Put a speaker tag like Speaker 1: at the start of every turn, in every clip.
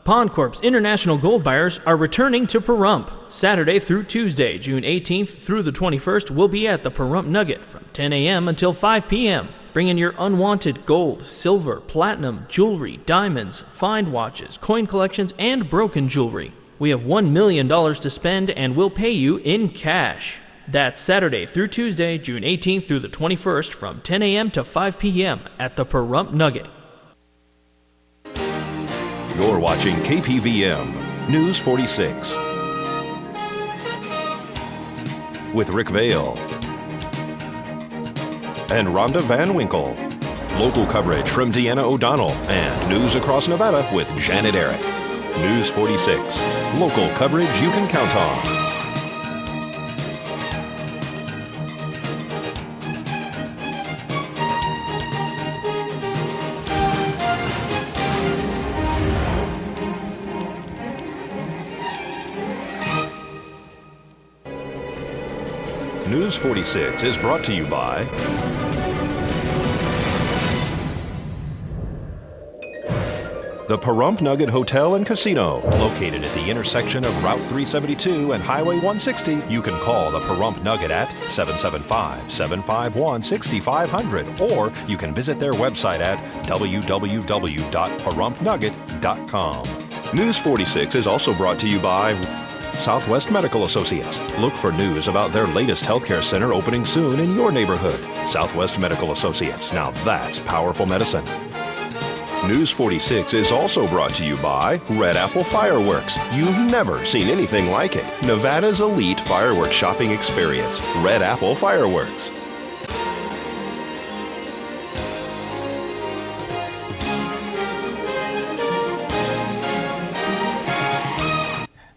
Speaker 1: Pawn Corp's international gold buyers are returning to Pahrump. Saturday through Tuesday, June 18th through the 21st, we'll be at the Pahrump Nugget from 10 a.m. until 5 p.m. Bring in your unwanted gold, silver, platinum, jewelry, diamonds, find watches, coin collections, and broken jewelry. We have $1 million to spend and we'll pay you in cash. That's Saturday through Tuesday, June 18th through the 21st from 10 a.m. to 5 p.m. at the Pahrump Nugget.
Speaker 2: You're watching KPVM News 46 with Rick Vale and Rhonda Van Winkle. Local coverage from Deanna O'Donnell and news across Nevada with Janet Eric. News 46, local coverage you can count on. News 46 is brought to you by the Pahrump Nugget Hotel and Casino, located at the intersection of Route 372 and Highway 160. You can call the Pahrump Nugget at 775-751-6500, or you can visit their website at www.pahrumpnugget.com. News 46 is also brought to you by Southwest Medical Associates. Look for news about their latest healthcare center opening soon in your neighborhood. Southwest Medical Associates. Now that's powerful medicine. News 46 is also brought to you by Red Apple Fireworks. You've never seen anything like it. Nevada's elite fireworks shopping experience. Red Apple Fireworks.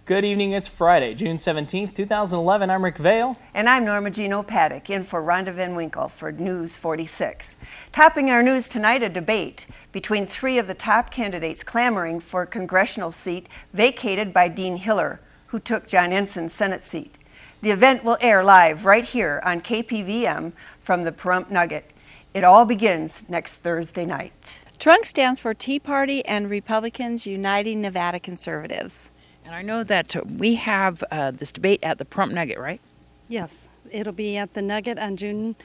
Speaker 1: Good evening, it's Friday, June 17th, 2011. I'm Rick Vale.
Speaker 3: And I'm Norma Gino Paddock, in for Rhonda Van Winkle for News 46. Topping our news tonight, a debate between three of the top candidates clamoring for a congressional seat vacated by Dean Hiller, who took John Ensigns' Senate seat. The event will air live right here on KPVM from the Pahrump Nugget. It all begins next Thursday night.
Speaker 4: TRUNC stands for Tea Party and Republicans Uniting Nevada Conservatives.
Speaker 5: And I know that we have this debate at the Pahrump Nugget, right?
Speaker 6: Yes, it'll be at the Nugget on June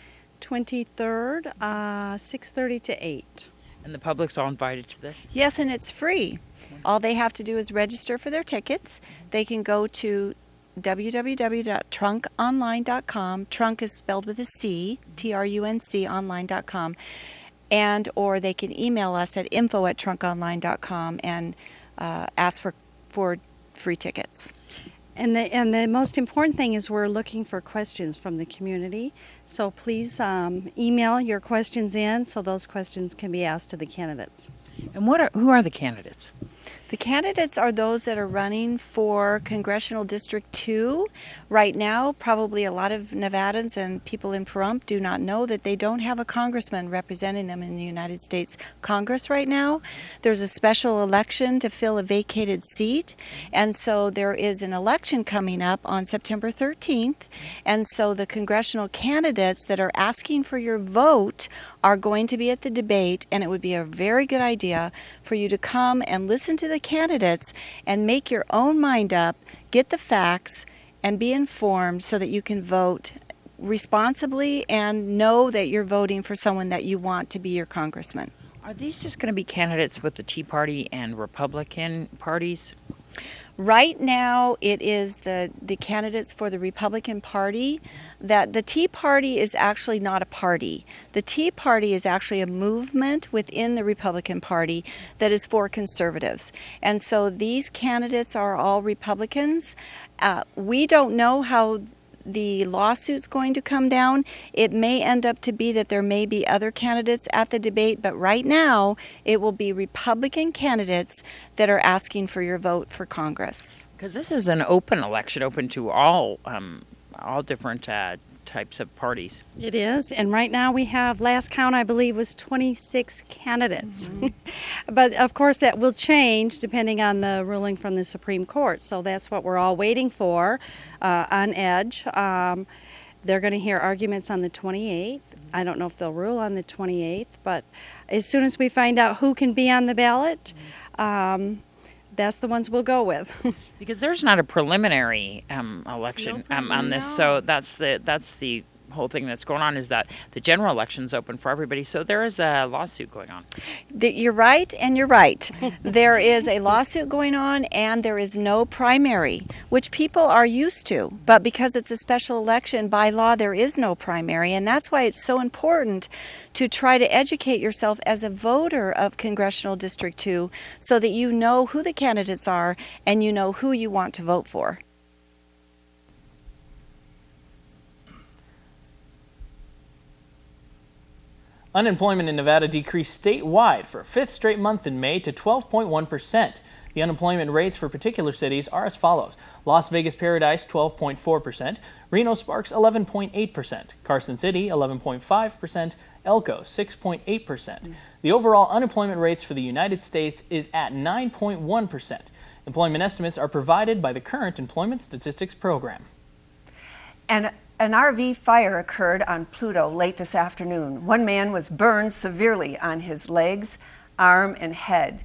Speaker 6: 23rd, 6:30 to 8.
Speaker 5: And the public's all invited to this?
Speaker 4: Yes, and it's free. All they have to do is register for their tickets. They can go to www.trunconline.com. TRUNC is spelled with a C, TRUNC online.com. And or they can email us at info@trunconline.com and ask for free tickets.
Speaker 6: And the most important thing is we're looking for questions from the community. So please email your questions in so those questions can be asked to the candidates.
Speaker 5: And who are the candidates?
Speaker 4: The candidates are those that are running for Congressional District 2. Right now, probably a lot of Nevadans and people in Pahrump do not know that they don't have a congressman representing them in the United States Congress right now. There's a special election to fill a vacated seat, and so there is an election coming up on September 13th, and so the congressional candidates that are asking for your vote are going to be at the debate, and it would be a very good idea for you to come and listen to the candidates and make your own mind up, get the facts, and be informed so that you can vote responsibly and know that you're voting for someone that you want to be your congressman.
Speaker 5: Are these just going to be candidates with the Tea Party and Republican parties?
Speaker 4: Right now, it is the candidates for the Republican Party. That the Tea Party is actually not a party. The Tea Party is actually a movement within the Republican Party that is for conservatives. And so these candidates are all Republicans. We don't know how the lawsuit's going to come down. It may end up to be that there may be other candidates at the debate, but right now it will be Republican candidates that are asking for your vote for Congress.
Speaker 5: Because this is an open election, open to all different types of parties.
Speaker 6: It is, and right now we have, last count I believe was 26 candidates. Mm-hmm. But of course that will change depending on the ruling from the Supreme Court, so that's what we're all waiting for on edge. They're going to hear arguments on the 28th. I don't know if they'll rule on the 28th, but as soon as we find out who can be on the ballot, that's the ones we'll go with.
Speaker 5: Because there's not a preliminary election on this, so that's the whole thing that's going on, is that the general election's open for everybody, so there is a lawsuit going on.
Speaker 4: You're right, and you're right. There is a lawsuit going on, and there is no primary, which people are used to. But because it's a special election, by law, there is no primary, and that's why it's so important to try to educate yourself as a voter of Congressional District 2 so that you know who the candidates are and you know who you want to vote for.
Speaker 1: Unemployment in Nevada decreased statewide for a fifth straight month in May to 12.1%. The unemployment rates for particular cities are as follows: Las Vegas Paradise 12.4%, Reno Sparks 11.8%, Carson City 11.5%, Elko 6.8%. The overall unemployment rates for the United States is at 9.1%. Employment estimates are provided by the current Employment Statistics Program.
Speaker 3: And an RV fire occurred on Pluto late this afternoon. One man was burned severely on his legs, arm, and head.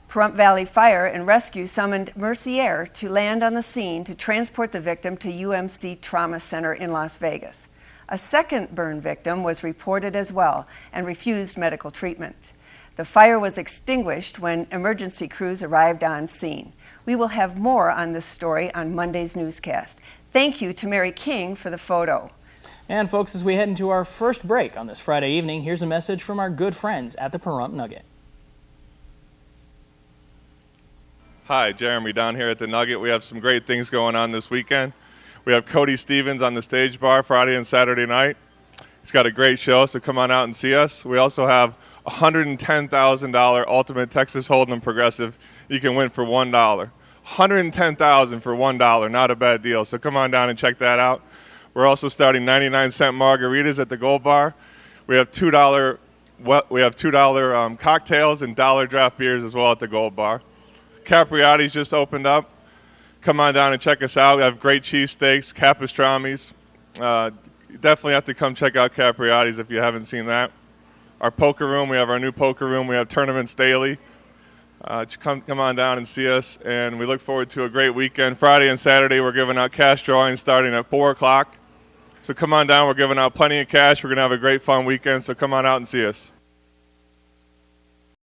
Speaker 3: Pahrump Valley Fire and Rescue summoned Mercier to land on the scene to transport the victim to UMC Trauma Center in Las Vegas. A second burn victim was reported as well and refused medical treatment. The fire was extinguished when emergency crews arrived on scene. We will have more on this story on Monday's newscast. Thank you to Mary King for the photo.
Speaker 1: And folks, as we head into our first break on this Friday evening, here's a message from our good friends at the Pahrump Nugget.
Speaker 7: Hi, Jeremy down here at the Nugget. We have some great things going on this weekend. We have Cody Stevens on the stage bar Friday and Saturday night. He's got a great show, so come on out and see us. We also have a $110,000 Ultimate Texas Hold'em Progressive you can win for $1. $110,000 for $1, not a bad deal. So come on down and check that out. We're also starting 99-cent margaritas at the Gold Bar. We have $2 cocktails and dollar draft beers as well at the Gold Bar. Capriati's just opened up. Come on down and check us out. We have great cheesesteaks, capastrami's. You definitely have to come check out Capriati's if you haven't seen that. Our poker room, we have our new poker room. We have tournaments daily. Come on down and see us, and we look forward to a great weekend. Friday and Saturday, we're giving out cash drawings starting at 4 o'clock. So come on down. We're giving out plenty of cash. We're going to have a great, fun weekend, so come on out and see us.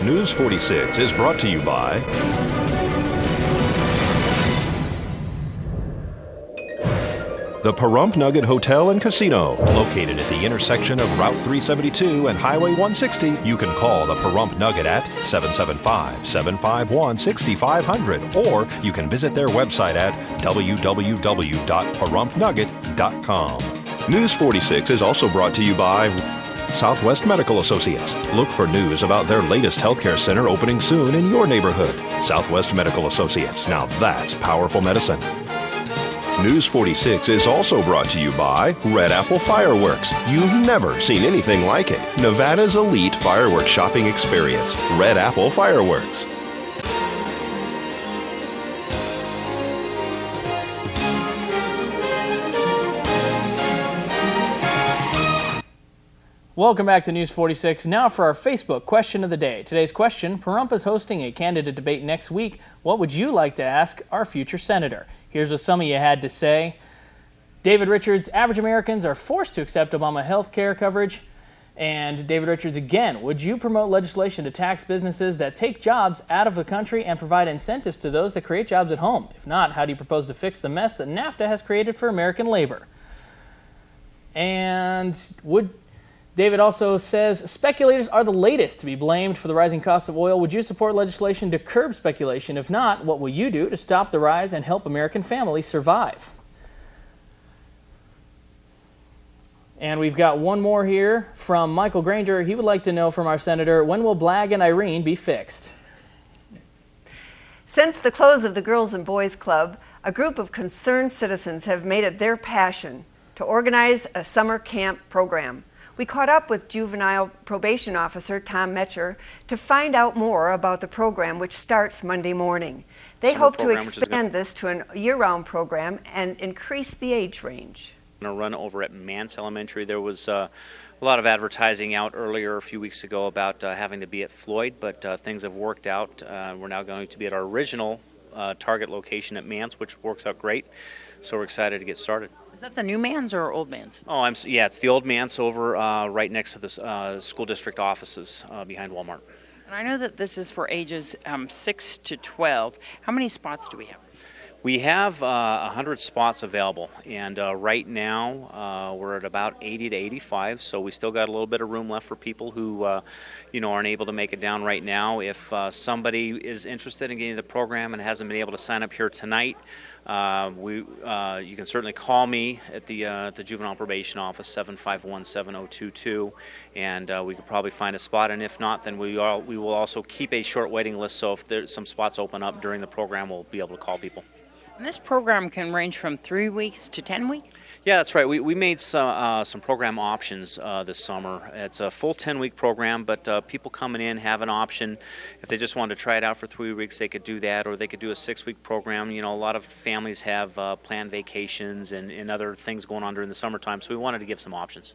Speaker 2: News 46 is brought to you by the Pahrump Nugget Hotel and Casino, located at the intersection of Route 372 and Highway 160. You can call the Pahrump Nugget at 775-751-6500, or you can visit their website at www.pahrumpnugget.com. News 46 is also brought to you by Southwest Medical Associates. Look for news about their latest healthcare center opening soon in your neighborhood. Southwest Medical Associates. Now that's powerful medicine. News 46 is also brought to you by Red Apple Fireworks. You've never seen anything like it. Nevada's elite fireworks shopping experience. Red Apple Fireworks.
Speaker 1: Welcome back to News 46. Now for our Facebook question of the day. Today's question: Pahrump is hosting a candidate debate next week. What would you like to ask our future senator? Here's what some of you had to say. David Richards: average Americans are forced to accept Obama health care coverage. And David Richards again: would you promote legislation to tax businesses that take jobs out of the country and provide incentives to those that create jobs at home? If not, how do you propose to fix the mess that NAFTA has created for American labor? And David also says, speculators are the latest to be blamed for the rising cost of oil. Would you support legislation to curb speculation? If not, what will you do to stop the rise and help American families survive? And we've got one more here from Michael Granger. He would like to know from our senator, when will Blag and Irene be fixed?
Speaker 3: Since the close of the Girls and Boys Club, a group of concerned citizens have made it their passion to organize a summer camp program. We caught up with juvenile probation officer Tom Metcher to find out more about the program, which starts Monday morning. They hope to expand this to a year-round program and increase the age range.
Speaker 8: going to run over at Mance Elementary. There was a lot of advertising out earlier a few weeks ago about having to be at Floyd, but things have worked out. We're now going to be at our original target location at Mance, which works out great. So we're excited to get started.
Speaker 5: Is that the new Mans or old Mans?
Speaker 8: Oh, yeah, it's the old Mance over right next to the school district offices behind Walmart.
Speaker 5: And I know that this is for ages 6 to 12. How many spots do we have?
Speaker 8: We have 100 spots available, and right now we're at about 80 to 85, so we still got a little bit of room left for people who aren't able to make it down right now. If somebody is interested in getting the program and hasn't been able to sign up here tonight, you can certainly call me at the Juvenile Probation Office, 751-7022, and we could probably find a spot, and if not, then we will also keep a short waiting list, so if there's some spots open up during the program, we'll be able to call people.
Speaker 5: And this program can range from 3 weeks to 10 weeks?
Speaker 8: Yeah, that's right. We made some program options this summer. It's a full 10-week program, but people coming in have an option. If they just wanted to try it out for 3 weeks, they could do that, or they could do a 6-week program. You know, a lot of families have planned vacations and other things going on during the summertime, so we wanted to give some options.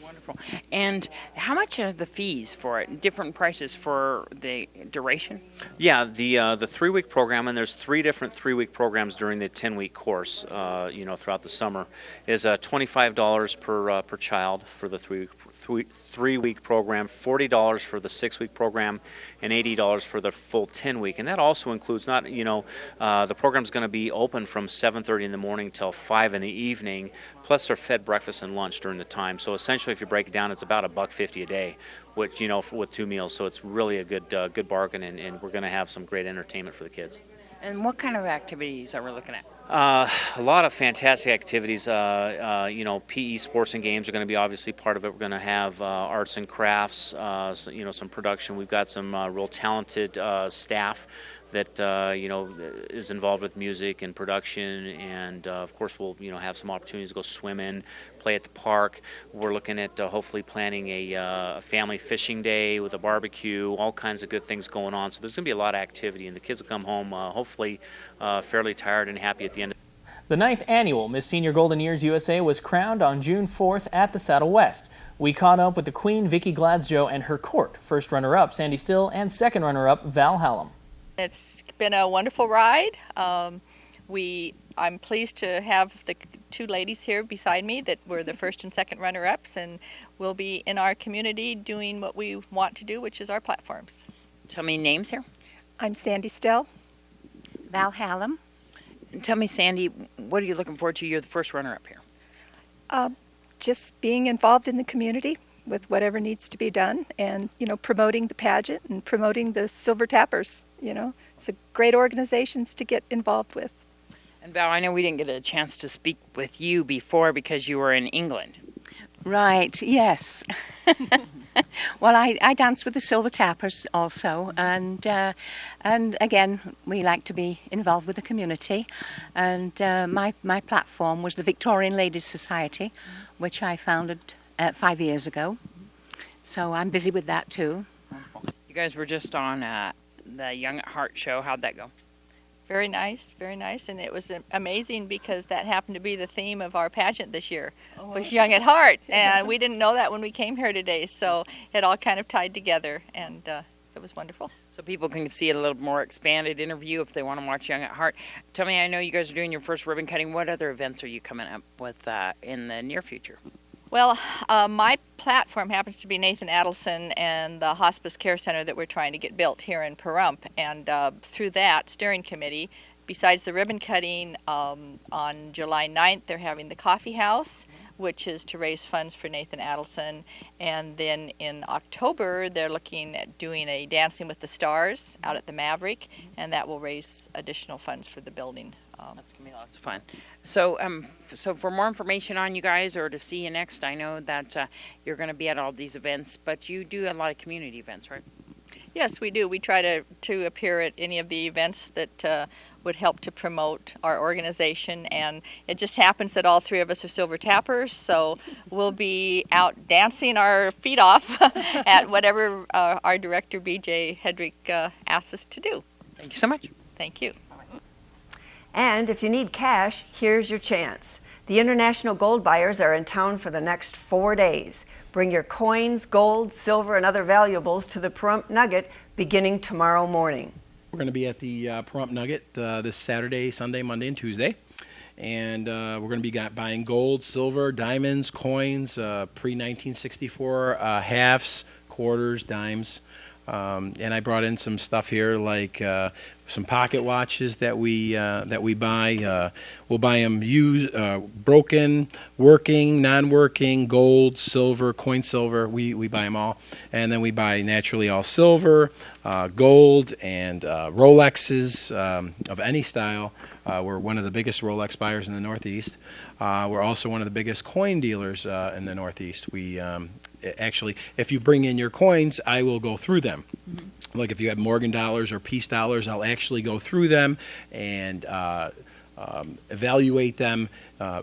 Speaker 5: Wonderful. And how much are the fees for it? Different prices for the duration?
Speaker 8: Yeah, the 3-week program, and there's 3 different 3-week programs during the 10-week course, throughout the summer, is $25 per child for the 3-week program, $40 for the 6-week program, and $80 for the full 10-week. And that also includes the program's going to be open from 7:30 in the morning till 5 in the evening, plus they're fed breakfast and lunch during the time. So essentially, if you break it down, it's about $1.50 a day, which with 2 meals. So it's really a good bargain, and we're going to have some great entertainment for the kids.
Speaker 5: And what kind of activities are we looking at?
Speaker 8: A lot of fantastic activities. PE sports and games are going to be obviously part of it. We're going to have arts and crafts, some production. We've got some real talented staff that is involved with music and production, and of course we'll have some opportunities to go swim in, play at the park. We're looking at hopefully planning a family fishing day with a barbecue, all kinds of good things going on. So there's going to be a lot of activity, and the kids will come home hopefully fairly tired and happy at the end.
Speaker 1: The 9th annual Miss Senior Golden Years USA was crowned on June 4th at the Saddle West. We caught up with the Queen, Vicki Gladsjoe, and her court. First runner-up, Sandy Still, and second runner-up, Val Hallam.
Speaker 9: It's been a wonderful ride. I'm pleased to have the 2 ladies here beside me that were the first and second runner-ups, and we'll be in our community doing what we want to do, which is our platforms.
Speaker 5: Tell me names here.
Speaker 10: I'm Sandy Still.
Speaker 11: Val Hallam.
Speaker 5: And tell me, Sandy, what are you looking forward to? You're the first runner-up here.
Speaker 10: Just being involved in the community with whatever needs to be done, and promoting the pageant and promoting the Silver Tappers. It's a great organizations to get involved with.
Speaker 5: And Val, I know we didn't get a chance to speak with you before because you were in England.
Speaker 11: Right, yes. Well, I dance with the Silver Tappers also, and again, we like to be involved with the community. And my platform was the Victorian Ladies Society, which I founded 5 years ago. So I'm busy with that too.
Speaker 5: You guys were just on the Young at Heart show. How'd that go?
Speaker 9: Very nice, and it was amazing because that happened to be the theme of our pageant this year, was Young at Heart, and we didn't know that when we came here today, so it all kind of tied together, and it was wonderful.
Speaker 5: So people can see a little more expanded interview if they want to watch Young at Heart. Tell me, I know you guys are doing your first ribbon cutting. What other events are you coming up with in the near future?
Speaker 9: Well, my platform happens to be Nathan Adelson and the Hospice Care Center that we're trying to get built here in Pahrump. And through that steering committee, besides the ribbon cutting, on July 9th, they're having the coffee house, which is to raise funds for Nathan Adelson. And then in October, they're looking at doing a Dancing with the Stars out at the Maverick, and that will raise additional funds for the building.
Speaker 5: That's going to be lots of fun. So for more information on you guys or to see you next, I know that you're going to be at all these events, but you do a lot of community events, right?
Speaker 9: Yes, we do. We try to appear at any of the events that would help to promote our organization, and it just happens that all 3 of us are Silver Tappers, so we'll be out dancing our feet off at whatever our director, BJ Hedrick, asks us to do.
Speaker 5: Thank you so much.
Speaker 9: Thank you.
Speaker 3: And if you need cash, here's your chance. The international gold buyers are in town for the next 4 days. Bring your coins, gold, silver, and other valuables to the Pahrump Nugget beginning tomorrow morning.
Speaker 12: We're going to be at the Pahrump Nugget this Saturday, Sunday, Monday, and Tuesday. And we're going to be buying gold, silver, diamonds, coins, pre-1964 halves, quarters, dimes. And I brought in some stuff here like some pocket watches that we buy. We'll buy them used, broken, working, non-working, gold, silver, coin silver. We buy them all, and then we buy naturally all silver, gold, and Rolexes of any style. We're one of the biggest Rolex buyers in the Northeast. We're also one of the biggest coin dealers in the Northeast. We actually, if you bring in your coins, I will go through them. Mm-hmm. Like if you have Morgan dollars or Peace dollars, I'll actually go through them and evaluate them,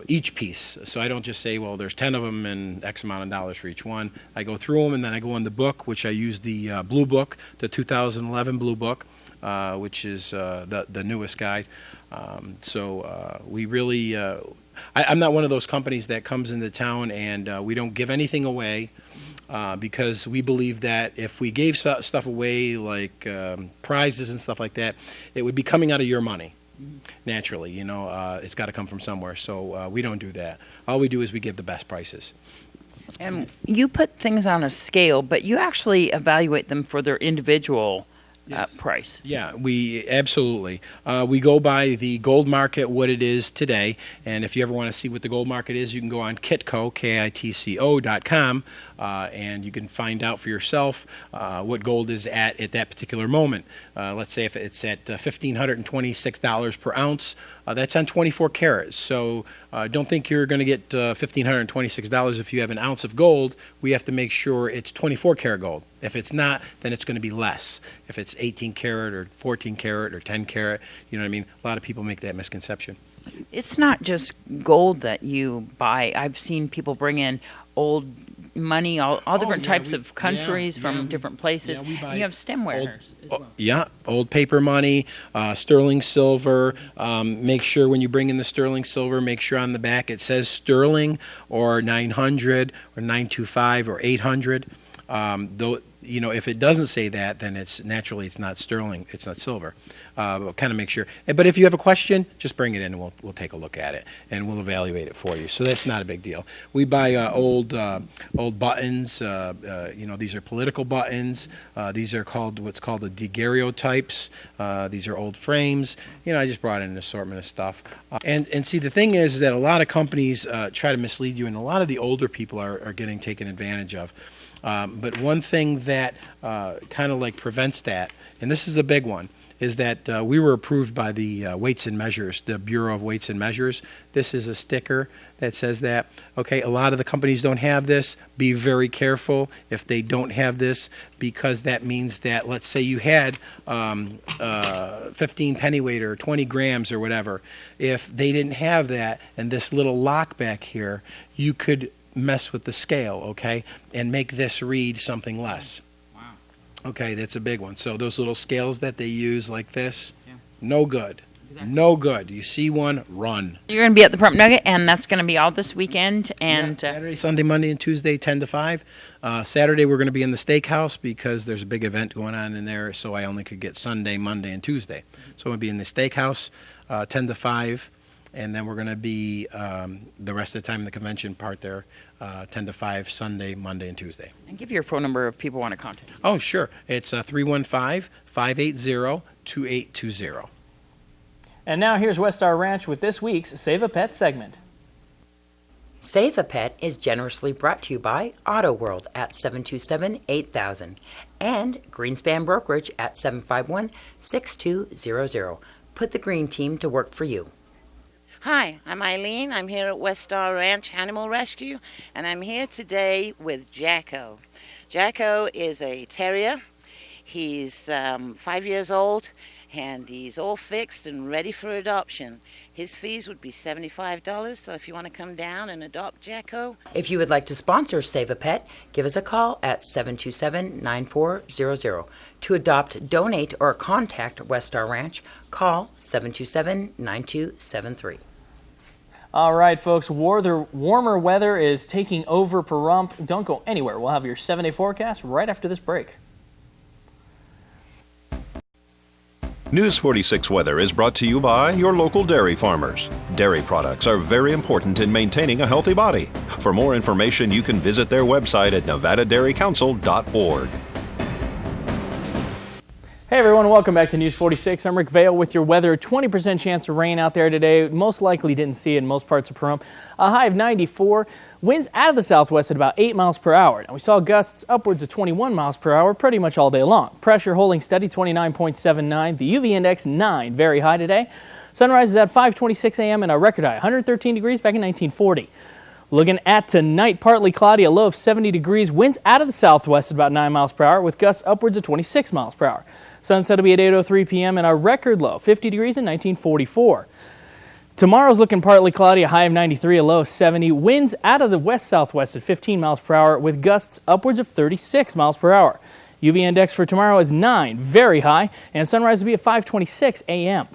Speaker 12: each piece. So I don't just say, well, there's 10 of them and X amount of dollars for each one. I go through them, and then I go in the book, which I use the Blue Book, the 2011 Blue Book, which is the newest guide. We really, I'm not one of those companies that comes into town and we don't give anything away. Because we believe that if we gave stuff away, like prizes and stuff like that, it would be coming out of your money. Naturally, you know, it's got to come from somewhere. So we don't do that. All we do is we give the best prices.
Speaker 5: And you put things on a scale, but you actually evaluate them for their individual price. Yeah,
Speaker 12: we absolutely. We go by the gold market, what it is today, and if you ever want to see what the gold market is, you can go on Kitco, KITCO.com, and you can find out for yourself what gold is at that particular moment. Let's say if it's at $1,526 per ounce, that's on 24 carats. So don't think you're going to get $1,526 if you have an ounce of gold. We have to make sure it's 24 karat gold. If it's not, then it's going to be less. If it's 18 karat or 14 karat or 10 karat, you know what I mean? A lot of people make that misconception.
Speaker 5: It's not just gold that you buy. I've seen people bring in old money, all different types of countries from different places. You have stemware.
Speaker 12: Old paper money, sterling silver. Make sure when you bring in the sterling silver, make sure on the back it says sterling or 900 or 925 or 800. Though, you know, if it doesn't say that, then it's not sterling, it's not silver. We'll kind of make sure. But if you have a question, just bring it in and we'll take a look at it and we'll evaluate it for you. So that's not a big deal. We buy old buttons. You know, these are political buttons. These are what's called the daguerreotypes. These are old frames. You know, I just brought in an assortment of stuff. And see, the thing is that a lot of companies try to mislead you, and a lot of the older people are getting taken advantage of. But one thing that kind of like prevents that, and this is a big one, is that we were approved by the Weights and Measures, the Bureau of Weights and Measures. This is a sticker that says that. Okay, a lot of the companies don't have this. Be very careful if they don't have this, because that means that, let's say you had 15 pennyweight or 20 grams or whatever. If they didn't have that and this little lock back here, you could mess with the scale, okay, and make this read something less. Wow. Okay, that's a big one. So those little scales that they use like this, no good. Exactly. No good. You see one, run.
Speaker 5: You're going to be at the Pahrump Nugget, and that's going to be all this weekend. And
Speaker 12: Saturday, Sunday, Monday, and Tuesday, 10 to 5. Saturday, we're going to be in the steakhouse because there's a big event going on in there, so I only could get Sunday, Monday, and Tuesday. So we'll be in the steakhouse, 10 to 5. And then we're going to be the rest of the time in the convention part there, 10 to 5, Sunday, Monday, and Tuesday.
Speaker 5: And give your phone number if people want to contact you.
Speaker 12: Oh, sure. It's 315-580-2820.
Speaker 1: And now here's Westar Ranch with this week's Save a Pet segment.
Speaker 13: Save a Pet is generously brought to you by Auto World at 727-8000 and Greenspan Brokerage at 751-6200. Put the green team to work for you.
Speaker 14: Hi, I'm Eileen. I'm here at Westar Ranch Animal Rescue, and I'm here today with Jacko. Jacko is a terrier. He's 5 years old, and he's all fixed and ready for adoption. His fees would be $75, so if you want to come down and adopt Jacko.
Speaker 13: If you would like to sponsor Save a Pet, give us a call at 727-9400. To adopt, donate, or contact Westar Ranch, call 727-9273.
Speaker 1: All right, folks, warmer weather is taking over Pahrump. Don't go anywhere. We'll have your 7-day forecast right after this break.
Speaker 2: News 46 weather is brought to you by your local dairy farmers. Dairy products are very important in maintaining a healthy body. For more information, you can visit their website at nevadadairycouncil.org.
Speaker 1: Hey everyone, welcome back to News 46. I'm Rick Vale with your weather. 20% chance of rain out there today. Most likely didn't see it in most parts of Pahrump. A high of 94. Winds out of the southwest at about 8 miles per hour. Now we saw gusts upwards of 21 miles per hour pretty much all day long. Pressure holding steady, 29.79. The UV index 9, very high today. Sunrise is at 5:26 a.m. and a record high 113 degrees back in 1940. Looking at tonight, partly cloudy, a low of 70 degrees. Winds out of the southwest at about 9 miles per hour with gusts upwards of 26 miles per hour. Sunset will be at 8:03 p.m. and a record low, 50 degrees in 1944. Tomorrow's looking partly cloudy, a high of 93, a low of 70. Winds out of the west-southwest at 15 miles per hour with gusts upwards of 36 miles per hour. UV index for tomorrow is 9, very high, and sunrise will be at 5:26 a.m.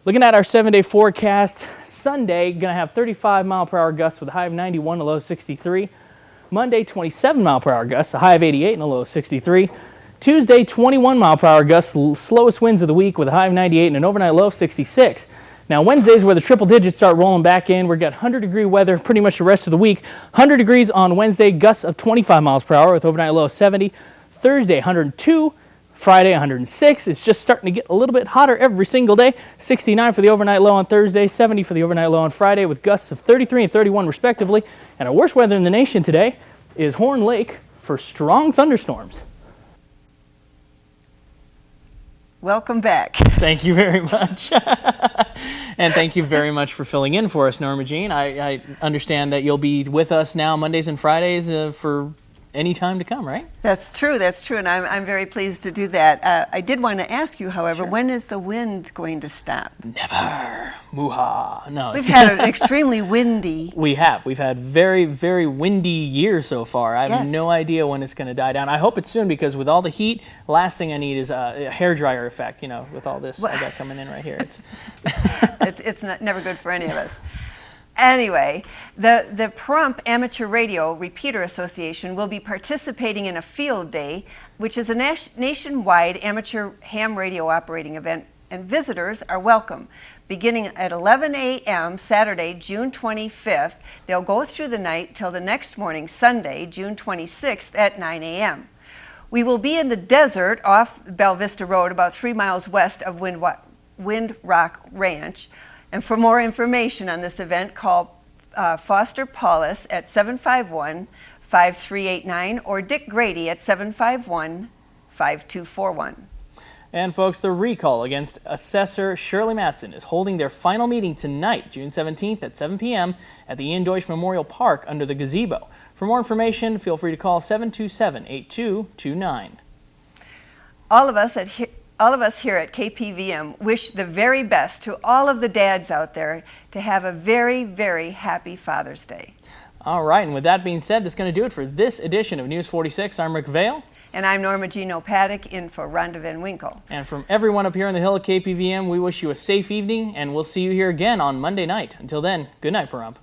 Speaker 1: Looking at our 7-day forecast, Sunday going to have 35 mile per hour gusts with a high of 91, a low of 63. Monday, 27 mile per hour gusts, a high of 88 and a low of 63. Tuesday, 21 mile per hour gusts, slowest winds of the week with a high of 98 and an overnight low of 66. Now, Wednesday's where the triple digits start rolling back in. We've got 100-degree weather pretty much the rest of the week. 100 degrees on Wednesday, gusts of 25 miles per hour with overnight low of 70. Thursday, 102. Friday, 106. It's just starting to get a little bit hotter every single day. 69 for the overnight low on Thursday, 70 for the overnight low on Friday with gusts of 33 and 31 respectively. And our worst weather in the nation today is Horn Lake for strong thunderstorms.
Speaker 3: Welcome back.
Speaker 1: Thank you very much. And thank you very much for filling in for us, Norma Jean. I understand that you'll be with us now Mondays and Fridays for any time to come, right?
Speaker 3: That's true, and I'm very pleased to do that. I did want to ask you, however, when is the wind going to stop?
Speaker 1: Never. Moo-ha. No.
Speaker 3: We've had an extremely windy.
Speaker 1: We've had very, very windy year so far. I have no idea when it's going to die down. I hope it's soon because with all the heat, the last thing I need is a hairdryer effect, with all this I got coming in right here.
Speaker 3: It's never good for any of us. Anyway, the Pahrump Amateur Radio Repeater Association will be participating in a field day, which is a nationwide amateur ham radio operating event, and visitors are welcome. Beginning at 11 a.m. Saturday, June 25th, they'll go through the night till the next morning, Sunday, June 26th at 9 a.m. We will be in the desert off Bell Vista Road, about 3 miles west of Wind Rock Ranch. And for more information on this event, call Foster Paulus at 751-5389 or Dick Grady at 751-5241.
Speaker 1: And folks, the recall against Assessor Shirley Matson is holding their final meeting tonight, June 17th at 7 p.m. at the Ian Deutsch Memorial Park under the gazebo. For more information, feel free to call 727-8229. All of us here at KPVM wish the very best to all of the dads out there to have a very, very happy Father's Day. All right, and with that being said, that's going to do it for this edition of News 46. I'm Rick Vale.
Speaker 3: And I'm Norma Jean O'Paddock in for Rhonda Van Winkle.
Speaker 1: And from everyone up here on the hill at KPVM, we wish you a safe evening, and we'll see you here again on Monday night. Until then, good night, Pahrump.